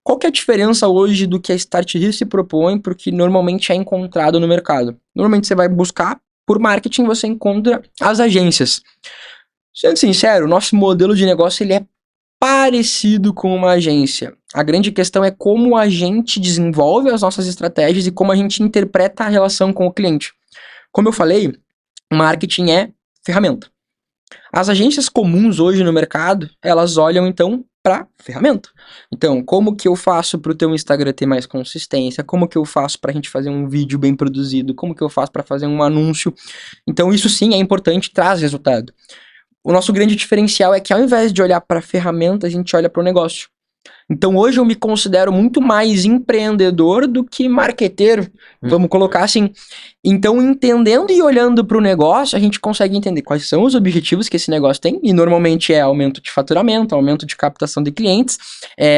Qual que é a diferença hoje do que a Start Here se propõe para o que normalmente é encontrado no mercado? Normalmente você vai buscar por marketing, você encontra as agências. Sendo sincero, o nosso modelo de negócio ele é parecido com uma agência. A grande questão é como a gente desenvolve as nossas estratégias e como a gente interpreta a relação com o cliente. Como eu falei, marketing é ferramenta. As agências comuns hoje no mercado, elas olham então para ferramenta. Então, como que eu faço para o teu Instagram ter mais consistência? Como que eu faço para a gente fazer um vídeo bem produzido? Como que eu faço para fazer um anúncio? Então, isso sim é importante, traz resultado. O nosso grande diferencial é que ao invés de olhar para a ferramenta, a gente olha para o negócio. Então hoje eu me considero muito mais empreendedor do que marqueteiro, vamos colocar assim. Então entendendo e olhando para o negócio, a gente consegue entender quais são os objetivos que esse negócio tem, e normalmente é aumento de faturamento, aumento de captação de clientes,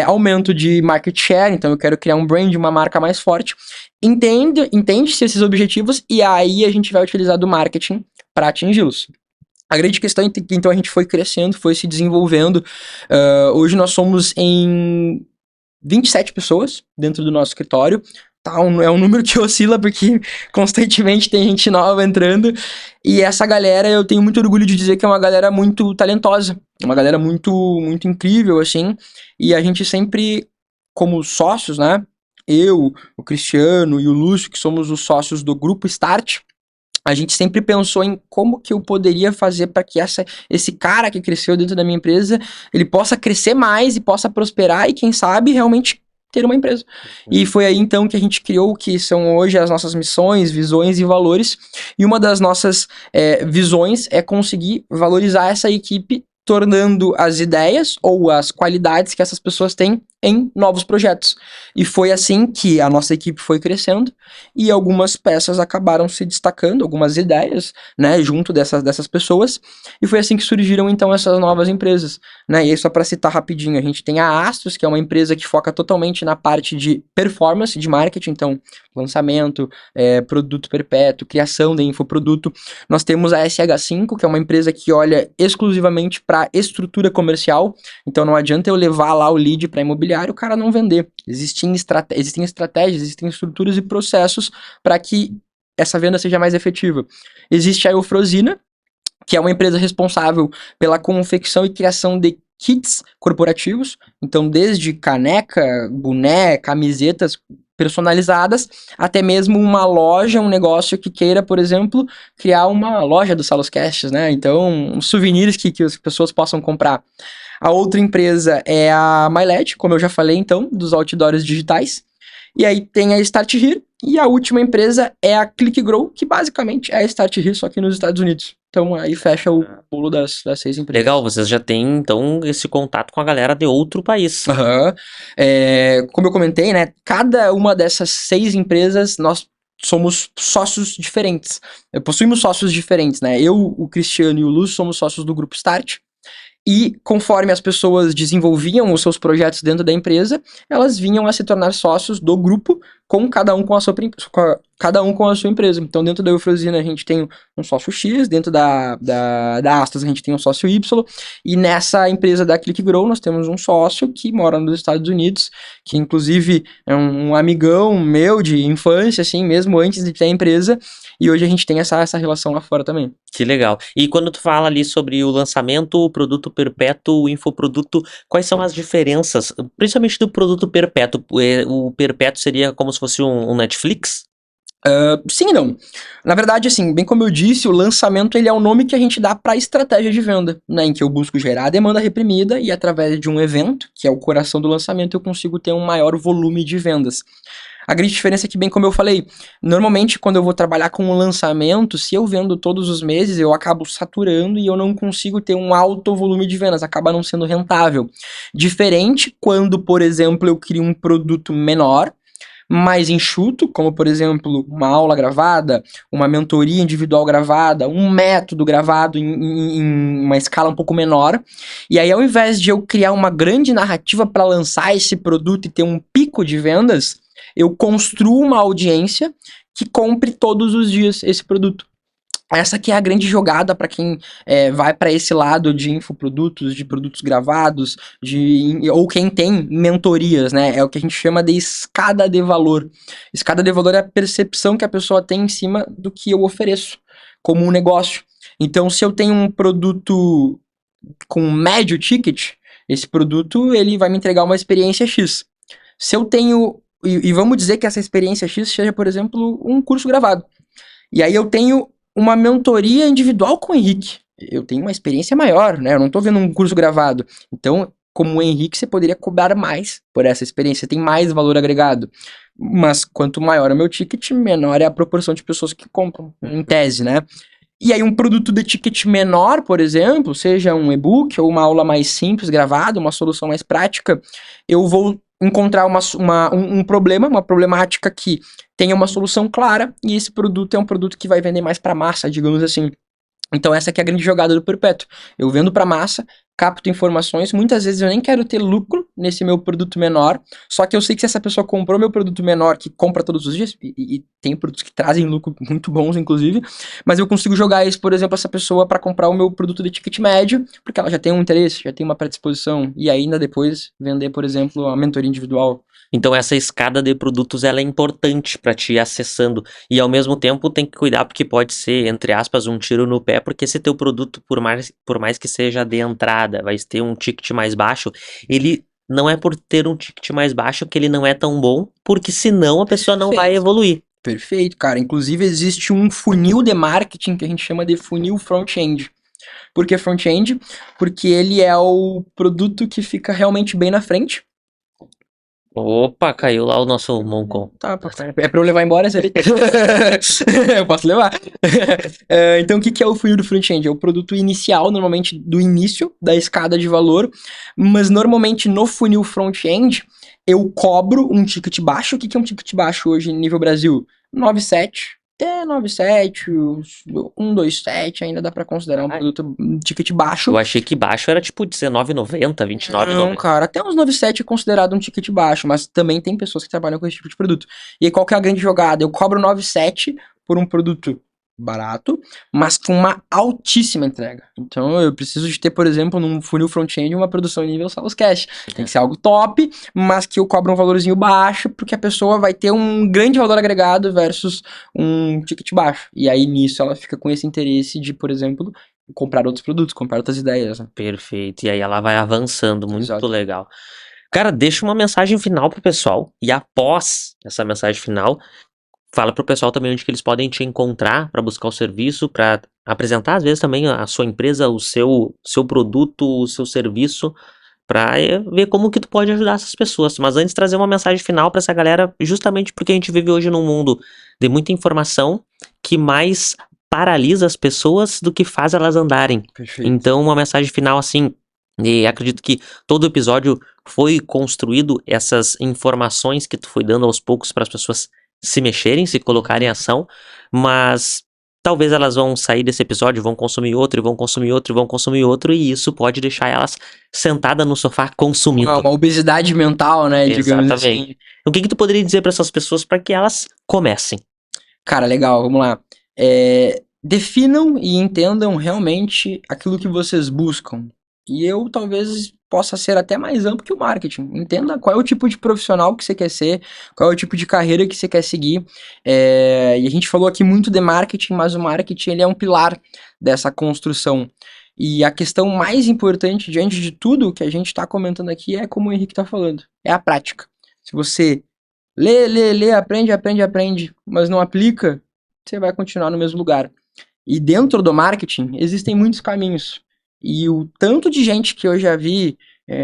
aumento de market share, então eu quero criar um brand, uma marca mais forte. Entende-se esses objetivos e aí a gente vai utilizar do marketing para atingi-los. A grande questão é que então a gente foi crescendo, foi se desenvolvendo. Hoje nós somos em 27 pessoas dentro do nosso escritório. Tá, é um número que oscila porque constantemente tem gente nova entrando. E essa galera, eu tenho muito orgulho de dizer que é uma galera muito talentosa. Uma galera muito, muito incrível, assim. E a gente sempre, como sócios, né? Eu, o Cristiano e o Lúcio, que somos os sócios do Grupo Start, a gente sempre pensou em como que eu poderia fazer para que esse cara que cresceu dentro da minha empresa, ele possa crescer mais e possa prosperar e quem sabe realmente ter uma empresa. E foi aí então que a gente criou o que são hoje as nossas missões, visões e valores. E uma das nossas visões é conseguir valorizar essa equipe, tornando as ideias ou as qualidades que essas pessoas têm em novos projetos. E foi assim que a nossa equipe foi crescendo e algumas peças acabaram se destacando, algumas ideias, né, junto dessas pessoas, e foi assim que surgiram então essas novas empresas, né? E aí só para citar rapidinho, a gente tem a Astros, que é uma empresa que foca totalmente na parte de performance de marketing, então lançamento, produto perpétuo, criação de infoproduto. Nós temos a SH5, que é uma empresa que olha exclusivamente para estrutura comercial, então não adianta eu levar lá o lead para imobiliário o cara não vender. Existem estratégias, existem estruturas e processos para que essa venda seja mais efetiva. Existe a Eufrosina, que é uma empresa responsável pela confecção e criação de kits corporativos, então desde caneca, boné, camisetas personalizadas, até mesmo uma loja, um negócio que queira, por exemplo, criar uma loja do Saloscast, né? Então, souvenirs que as pessoas possam comprar. A outra empresa é a MyLed, como eu já falei, então, dos outdoors digitais. E aí tem a Start Here. E a última empresa é a ClickGrow, que basicamente é a Start Here, só que nos Estados Unidos. Então aí fecha o bolo das 6 empresas. Legal, vocês já têm, então, esse contato com a galera de outro país. Como eu comentei, né? Cada uma dessas 6 empresas, nós somos sócios diferentes. Possuímos sócios diferentes, né? Eu, o Cristiano e o Lúcio somos sócios do Grupo Start. E conforme as pessoas desenvolviam os seus projetos dentro da empresa, elas vinham a se tornar sócios do grupo, com cada um com a sua empresa. Então, dentro da Eufrosina, a gente tem um sócio X, dentro da Astros, a gente tem um sócio Y, e nessa empresa da ClickGrow, nós temos um sócio que mora nos Estados Unidos, que inclusive é um amigão meu de infância, assim, mesmo antes de ter a empresa, e hoje a gente tem essa relação lá fora também. Que legal. E quando tu fala ali sobre o lançamento, o produto perpétuo, o infoproduto, quais são as diferenças, principalmente do produto perpétuo? O perpétuo seria como se fosse um Netflix? Sim e não. Na verdade, assim, bem como eu disse, o lançamento ele é o nome que a gente dá para a estratégia de venda, né, em que eu busco gerar a demanda reprimida e através de um evento, que é o coração do lançamento, eu consigo ter um maior volume de vendas. A grande diferença é que, bem como eu falei, normalmente quando eu vou trabalhar com um lançamento, se eu vendo todos os meses, eu acabo saturando e eu não consigo ter um alto volume de vendas, acaba não sendo rentável. Diferente quando, por exemplo, eu crio um produto menor, mais enxuto, como por exemplo, uma aula gravada, uma mentoria individual gravada, um método gravado em uma escala um pouco menor. E aí, ao invés de eu criar uma grande narrativa para lançar esse produto e ter um pico de vendas, eu construo uma audiência que compre todos os dias esse produto. Essa que é a grande jogada para quem vai para esse lado de infoprodutos, de produtos gravados, ou quem tem mentorias, né? É o que a gente chama de escada de valor. Escada de valor é a percepção que a pessoa tem em cima do que eu ofereço como um negócio. Então, se eu tenho um produto com médio ticket, esse produto ele vai me entregar uma experiência X. Se eu tenho, e vamos dizer que essa experiência X seja, por exemplo, um curso gravado. E aí eu tenho uma mentoria individual com o Henrique. Eu tenho uma experiência maior, né? Eu não tô vendo um curso gravado. Então, como o Henrique, você poderia cobrar mais por essa experiência, tem mais valor agregado. Mas quanto maior é o meu ticket, menor é a proporção de pessoas que compram, em tese, né? E aí um produto de ticket menor, por exemplo, seja um e-book ou uma aula mais simples, gravada, uma solução mais prática, eu vou encontrar um problema, uma problemática que tenha uma solução clara, e esse produto é um produto que vai vender mais para massa, digamos assim. Então essa aqui é a grande jogada do Perpétuo. Eu vendo para massa, capto informações, muitas vezes eu nem quero ter lucro nesse meu produto menor, só que eu sei que se essa pessoa comprou meu produto menor, que compra todos os dias, e tem produtos que trazem lucro muito bons, inclusive, mas eu consigo jogar isso, por exemplo, essa pessoa para comprar o meu produto de ticket médio, porque ela já tem um interesse, já tem uma predisposição, e ainda depois vender, por exemplo, a mentoria individual. Então essa escada de produtos ela é importante para ti ir acessando e ao mesmo tempo tem que cuidar porque pode ser, entre aspas, um tiro no pé, porque se teu produto, por mais que seja de entrada, vai ter um ticket mais baixo, ele não é por ter um ticket mais baixo que ele não é tão bom, porque senão a pessoa não vai evoluir. Perfeito, cara. Inclusive existe um funil de marketing que a gente chama de funil front-end. Por que front-end? Porque ele é o produto que fica realmente bem na frente. Opa, caiu lá o nosso Moncon. Tá, é pra eu levar embora esse ali? Eu posso levar. Então, o que é o funil do front-end? É o produto inicial, normalmente do início da escada de valor, mas normalmente no funil front-end eu cobro um ticket baixo. O que é um ticket baixo hoje nível Brasil? 9,7. Até 9,7, 1,27 ainda dá pra considerar um produto ticket baixo. Eu achei que baixo era tipo R$19,90, R$29,90. Não, cara, até uns 9,7 é considerado um ticket baixo, mas também tem pessoas que trabalham com esse tipo de produto. E aí qual que é a grande jogada? Eu cobro 9,7 por um produto barato, mas com uma altíssima entrega. Então eu preciso de ter, por exemplo, num funil front-end uma produção em nível SalesCast. Tem que ser algo top, mas que eu cobro um valorzinho baixo, porque a pessoa vai ter um grande valor agregado versus um ticket baixo. E aí nisso ela fica com esse interesse de, por exemplo, comprar outros produtos, comprar outras ideias. Né? Perfeito. E aí ela vai avançando, muito Exato. legal. Cara, deixa uma mensagem final pro pessoal e após essa mensagem final, fala pro pessoal também onde que eles podem te encontrar para buscar o serviço, para apresentar às vezes também a sua empresa, o seu produto, o seu serviço, para ver como que tu pode ajudar essas pessoas. Mas antes trazer uma mensagem final para essa galera, justamente porque a gente vive hoje num mundo de muita informação que mais paralisa as pessoas do que faz elas andarem. Perfeito. Então, uma mensagem final assim, e acredito que todo episódio foi construído essas informações que tu foi dando aos poucos para as pessoas se mexerem, se colocarem em ação, mas talvez elas vão sair desse episódio, vão consumir outro, e vão consumir outro, e vão consumir outro, e isso pode deixar elas sentadas no sofá consumindo. Uma obesidade mental, né, digamos Exatamente. assim. O que tu poderia dizer para essas pessoas para que elas comecem? Cara, legal, vamos lá. Definam e entendam realmente aquilo que vocês buscam. E eu talvez possa ser até mais amplo que o marketing. Entenda qual é o tipo de profissional que você quer ser, qual é o tipo de carreira que você quer seguir. E a gente falou aqui muito de marketing, mas o marketing ele é um pilar dessa construção. E a questão mais importante, diante de tudo que a gente está comentando aqui, é como o Henrique está falando, é a prática. Se você lê, aprende, mas não aplica, você vai continuar no mesmo lugar. E dentro do marketing, existem muitos caminhos. E o tanto de gente que eu já vi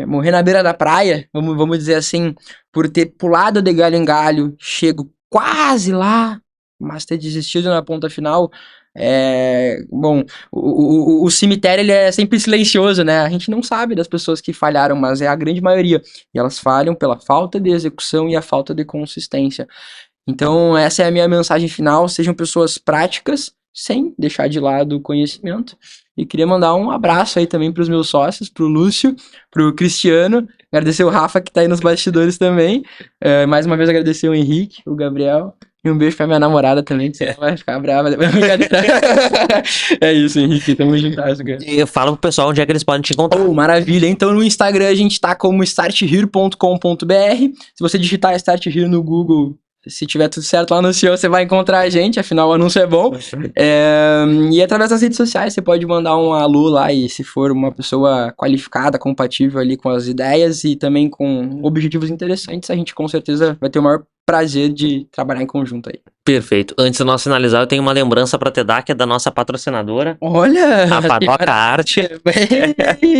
morrer na beira da praia, vamos dizer assim, por ter pulado de galho em galho, chego quase lá, mas ter desistido na ponta final. Bom, o cemitério ele é sempre silencioso, né? A gente não sabe das pessoas que falharam, mas é a grande maioria. E elas falham pela falta de execução e a falta de consistência. Então, essa é a minha mensagem final. Sejam pessoas práticas, sem deixar de lado o conhecimento. E queria mandar um abraço aí também para os meus sócios, pro Lúcio, pro Cristiano, agradecer o Rafa que tá aí nos bastidores também, mais uma vez agradecer o Henrique, o Gabriel, e um beijo pra minha namorada também, que você vai ficar brava. É isso, Henrique, tamo juntas, cara. E fala pro pessoal onde é que eles podem te encontrar. Maravilha, então no Instagram a gente tá como starthere.com.br, se você digitar Start Here no Google, Se tiver tudo certo lá no CEO, você vai encontrar a gente, afinal o anúncio é bom. E através das redes sociais, você pode mandar um alô lá, e se for uma pessoa qualificada, compatível ali com as ideias e também com objetivos interessantes, a gente com certeza vai ter o maior prazer de trabalhar em conjunto aí. Perfeito. Antes de nós finalizar, eu tenho uma lembrança pra te dar, que é da nossa patrocinadora, Olha! a Padoca Arte.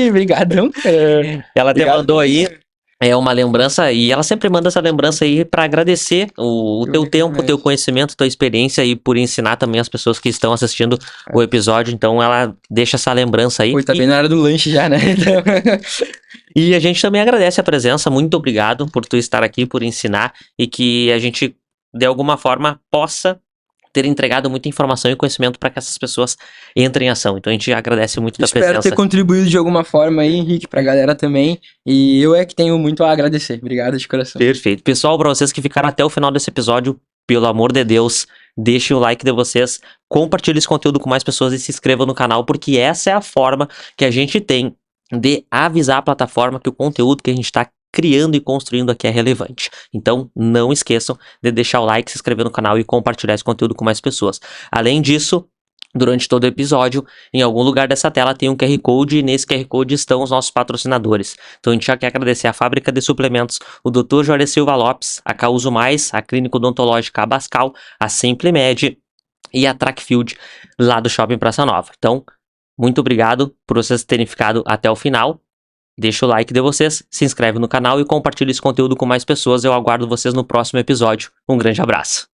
Obrigadão, cara. Ela te Obrigado. mandou aí. É uma lembrança, e ela sempre manda essa lembrança aí pra agradecer o teu tempo, o teu conhecimento, tua experiência e por ensinar também as pessoas que estão assistindo o episódio. Então ela deixa essa lembrança aí. Pô, tá bem na hora do lanche já, né? E a gente também agradece a presença. Muito obrigado por tu estar aqui, por ensinar, e que a gente, de alguma forma, possa ter entregado muita informação e conhecimento para que essas pessoas entrem em ação. Então a gente agradece muito da Espero presença. ter contribuído de alguma forma aí, Henrique, pra galera também. E eu é que tenho muito a agradecer. Obrigado de coração. Perfeito. Pessoal, para vocês que ficaram até o final desse episódio, pelo amor de Deus, deixem o like de vocês, compartilhem esse conteúdo com mais pessoas e se inscrevam no canal, porque essa é a forma que a gente tem de avisar a plataforma que o conteúdo que a gente está criando e construindo aqui é relevante. Então, não esqueçam de deixar o like, se inscrever no canal e compartilhar esse conteúdo com mais pessoas. Além disso, durante todo o episódio, em algum lugar dessa tela tem um QR Code, e nesse QR Code estão os nossos patrocinadores. Então a gente já quer agradecer a Fábrica de Suplementos, o Dr. Jorge Silva Lopes, a Causo Mais, a Clínica Odontológica Abascal, a SimpleMed e a Trackfield, lá do Shopping Praça Nova. Então, muito obrigado por vocês terem ficado até o final. Deixa o like de vocês, se inscreve no canal e compartilha esse conteúdo com mais pessoas. Eu aguardo vocês no próximo episódio. Um grande abraço.